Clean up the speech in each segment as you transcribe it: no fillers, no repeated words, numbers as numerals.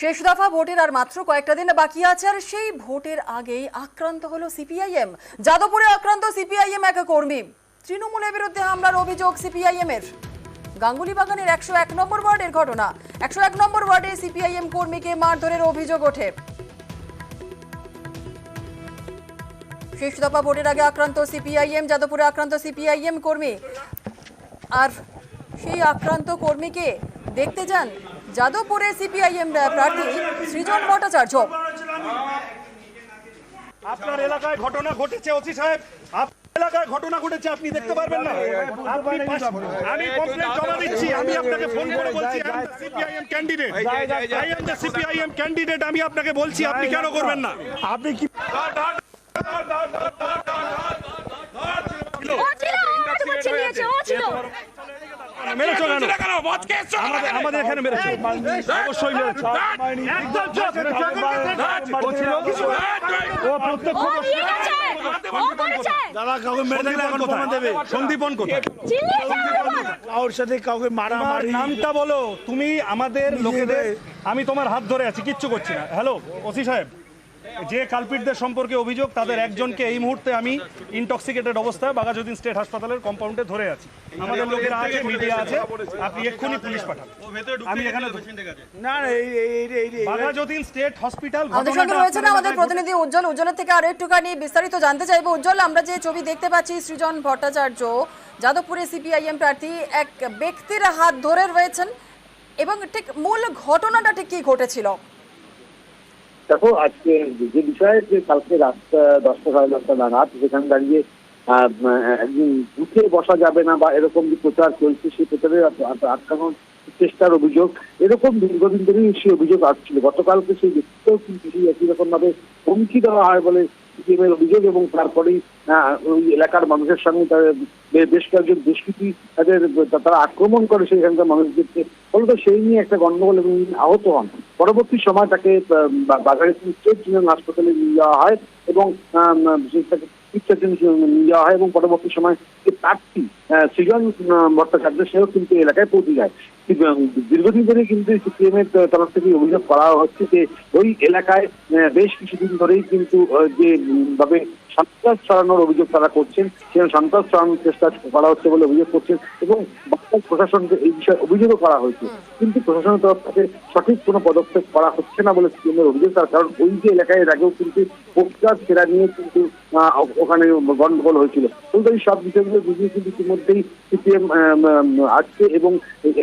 শেষ দফা ভোটের আর মাত্র কয়েকটা দিন বাকি আছে, আর সেই ভোটের আগেই আক্রান্ত হলো সিপিআইএম। যাদবপুরে আক্রান্ত সিপিআইএম এক কর্মী। তৃণমূলের বিরুদ্ধে হামলার অভিযোগ সিপিআইএম এর। গাঙ্গুলি বাগানের 101 নম্বর ওয়ার্ডের ঘটনা। 101 নম্বর ওয়ার্ডে সিপিআইএম কর্মীকে মারধরের অভিযোগ ওঠে। শেষ দফা ভোটের আগে আক্রান্ত সিপিআইএম, যাদবপুরে আক্রান্ত সিপিআইএম কর্মী। আর সেই আক্রান্ত কর্মীকে দেখতে যান যাদবপুরে সিপিআইএম প্রার্থী সৃজন ভট্টাচার্য। আপনার এলাকায় ঘটনা ঘটেছে ওসি সাহেব, আপনার এলাকায় ঘটনা ঘটেছে, আপনি দেখতে পারবেন না? আমি কমপ্লেন জমা দিচ্ছি, আমি আপনাকে ফোন করে বলছি CPIM candidate, I am the CPIM candidate, আমি আপনাকে বলছি, আপনি কেন করবেন না? আপনি কি আমাদের এখানে মেরেছে, অবশ্যই মেরেছে, সন্দীপন কোথায়? কারোর সাথে কাউকে মারামারি, নামটা বলো তুমি আমাদের লোকেদের। আমি তোমার হাত ধরে আছি, কিচ্ছু করছি না। হ্যালো ওসি সাহেব, যে কালপিটদের সম্পর্কে অভিযোগ তাদের একজনকে এই মুহূর্তে আমি ইনটক্সিকেটেড অবস্থায় বাঘাযতীন স্টেট হাসপাতালের কম্পাউন্ডে ধরে আছি। আমাদের লোকেরা আছে, মিডিয়া আছে, আপনি এক্ষুনি পুলিশ পাঠান। আমি এখানে না, বাঘাযতীন স্টেট হসপিটাল। আমাদের সঙ্গে রয়েছেন আমাদের প্রতিনিধি উজ্জ্বল। উজ্জ্বলের থেকে আরো একটুখানি বিস্তারিত জানতে চাইবো। উজ্জ্বল, আমরা যে ছবি দেখতে পাচ্ছি, সৃজন ভট্টাচার্য যাদবপুরে সিপিআইএম প্রার্থী এক ব্যক্তির হাত ধরে রয়েছেন, এবং ঠিক মূল ঘটনাটা ঠিক কি ঘটেছিল? দেখো, আজকে যে বিষয়ে যে কালকে রাত 10টা সাড়ে 10টা নাগাদ সেখানে দাঁড়িয়ে একদিন বুথে বসা যাবে না বা এরকম যে প্রচার চলছে, সেই প্রচারে আটকানোর চেষ্টার অভিযোগ, এরকম দীর্ঘদিন ধরেই সেই অভিযোগ আসছিল। গতকালকে সেই ব্যক্তিকেও কিন্তু একই রকম ভাবে হুমকি দেওয়া হয় বলে সিপিএমের অভিযোগ, এবং তারপরেই ওই এলাকার মানুষের সঙ্গে বেশ কয়েকজন দুষ্কৃতী তারা আক্রমণ করে সেখানকার মানুষদেরকে, ফলত সেই নিয়ে একটা গন্ডগোল এবং আহত হন। পরবর্তী সময় তাকে বাঘাযতীন স্টেট জেনারেল হাসপাতালে নিয়ে যাওয়া হয় এবং তাকে চিকিৎসার জন্য নিয়ে যাওয়া হয়, এবং পরবর্তী সময় প্রার্থী সৃজন ভট্টাচার্য সেও কিন্তু এলাকায় পৌঁছে যায়। দীর্ঘদিন ধরে কিন্তু সিপিএম এর তরফ থেকে অভিযোগ করা হচ্ছে যে ওই এলাকায় বেশ কিছুদিন ধরেই কিন্তু যে ভাবে সন্ত্রাস ছড়ানোর অভিযোগ তারা করছেন, সেই সন্ত্রাস ছড়ানোর চেষ্টা করা হচ্ছে বলে অভিযোগ করছেন, এবং প্রশাসনকে এই বিষয়ে অভিযোগও করা হয়েছে। কিন্তু প্রশাসনের তরফ থেকে সঠিক কোনো পদক্ষেপ করা হচ্ছে না বলে সিপিএম এর অভিযোগ। তার কারণ ওই যে এলাকায় এর আগেও কিন্তু প্রতিবাদ ফেরা নিয়ে কিন্তু ওখানে গন্ডগোল হয়েছিল। কিন্তু এই সব বিষয়গুলো বুঝিয়ে কিন্তু ইতিমধ্যেই সিপিএম আসছে, এবং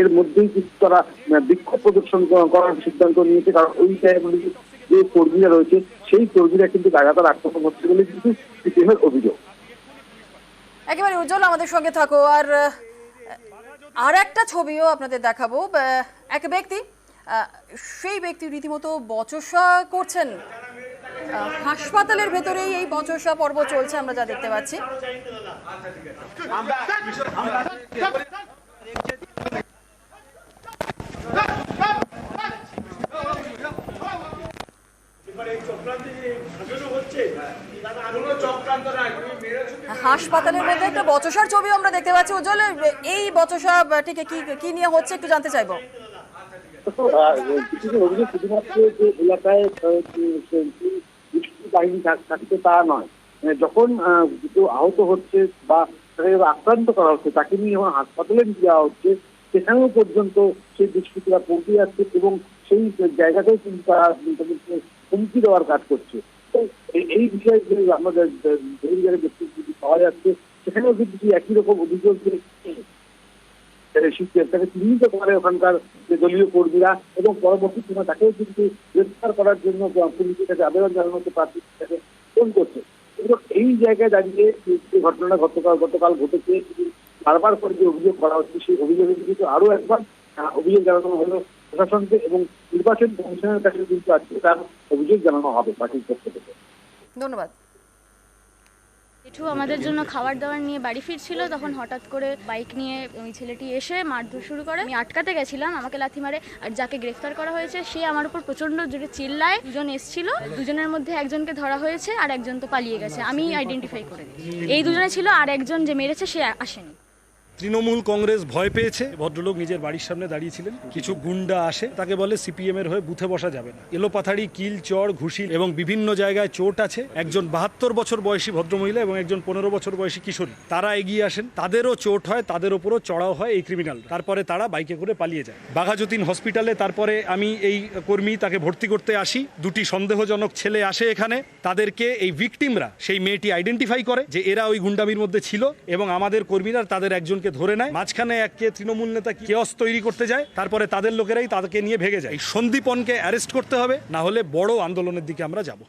এর মধ্যেই কিন্তু তারা বিক্ষোভ প্রদর্শন করার সিদ্ধান্ত নিয়েছে। কারণ ওই জায়গাগুলি যে কর্মীরা রয়েছে, সেই কর্মীরা কিন্তু লাগাতার আক্রমণ হচ্ছে বলে কিন্তু সিপিএম এর অভিযোগ। একেবারে উজ্জ্বল, আমাদের সঙ্গে থাকো। আর একটা ছবিও আপনাদের দেখাবো। এক ব্যক্তি, সেই ব্যক্তি রীতিমতো বচসা করছেন। হাসপাতালের ভেতরেই এই বচসা পর্ব চলছে, আমরা যা দেখতে পাচ্ছি। হাসপাতালের মধ্যে একটা বচসার ছবিও আমরা দেখতে পাচ্ছি। উজ্জ্বল, এই বচসা ঠিক কি নিয়ে হচ্ছে একটু জানতে চাইবো। শুধুমাত্র যে এলাকায় বাহিনী থাকছে তা নয়, যখন কেউ আহত হচ্ছে বা আক্রান্ত করা হচ্ছে, তাকে নিয়ে যখন হাসপাতালে নিয়ে যাওয়া হচ্ছে, সেখানেও পর্যন্ত সেই দুষ্কৃতীরা পৌঁছে যাচ্ছে, এবং সেই জায়গাতেও কিন্তু তারা তাদেরকে হুমকি দেওয়ার কাজ করছে। তো এই বিষয়ে যে আমাদের ব্যক্তি পাওয়া যাচ্ছে, সেখানেও কিন্তু একই রকম অভিযোগ তাকে চিহ্নিত করে ওখানকার যে দলীয় কর্মীরা, এবং পরবর্তী সময় তাকেও কিন্তু গ্রেফতার করার জন্য পুলিশের কাছে আবেদন জানানোকে প্রার্থী ফোন করছে। কিন্তু এই জায়গায় দাঁড়িয়ে যে ঘটনাটা গতকাল ঘটেছে, বারবার করে যে অভিযোগ করা হচ্ছে, সেই অভিযোগের কিন্তু আরো একবার অভিযোগ জানানো হলো প্রশাসনকে, এবং নির্বাচন কমিশনের কাছে কিন্তু আজকে তার অভিযোগ জানানো হবে পার্টির পক্ষ থেকে। ধন্যবাদ। জেঠু আমাদের জন্য খাবার দাবার নিয়ে বাড়ি ফিরছিল, তখন হঠাৎ করে বাইক নিয়ে ওই ছেলেটি এসে মারধর শুরু করে। আমি আটকাতে গেছিলাম, আমাকে লাথি মারে, আর যাকে গ্রেফতার করা হয়েছে সে আমার উপর প্রচন্ড জোরে চিল্লায়। দুজন এসেছিল, দুজনের মধ্যে একজনকে ধরা হয়েছে, আর একজন তো পালিয়ে গেছে, আমি আইডেন্টিফাই করে দিই। এই দুজনে ছিল, আর একজন যে মেরেছে সে আসেনি। তৃণমূল কংগ্রেস ভয় পেয়েছে। ভদ্রলোক নিজের বাড়ির সামনে দাঁড়িয়েছিলেন, কিছু গুন্ডা আসে, তাকে বলে সিপিএম এর হয়ে বুথে বসা যাবে না। এলোপাথাড়ি, কিল, চড়, ঘুষি এবং বিভিন্ন জায়গায় চোট আছে। একজন 72 বছর বয়সী ভদ্রমহিলা এবং একজন 15 বছর বয়সী কিশোরী, তারা এগিয়ে আসেন, তাদেরও চোট হয়, তাদের ওপরও চড়াও হয় এই ক্রিমিনাল। তারপরে তারা বাইকে করে পালিয়ে যায় বাঘাযতীন হসপিটালে। তারপরে আমি এই কর্মী তাকে ভর্তি করতে আসি, দুটি সন্দেহজনক ছেলে আসে এখানে, তাদেরকে এই ভিকটিমরা, সেই মেয়েটি আইডেন্টিফাই করে যে এরা ওই গুন্ডামির মধ্যে ছিল এবং আমাদের কর্মীরা তাদের একজনকে ধরে নেয়। মাঝখানে এককে তৃণমূল নেতা কেওস তৈরি করতে যায়, তারপরে তাদের লোকেরাই তাদেরকে নিয়ে ভেগে যায়। এই সন্দীপনকে অ্যারেস্ট করতে হবে, না হলে বড় আন্দোলনের দিকে আমরা যাব।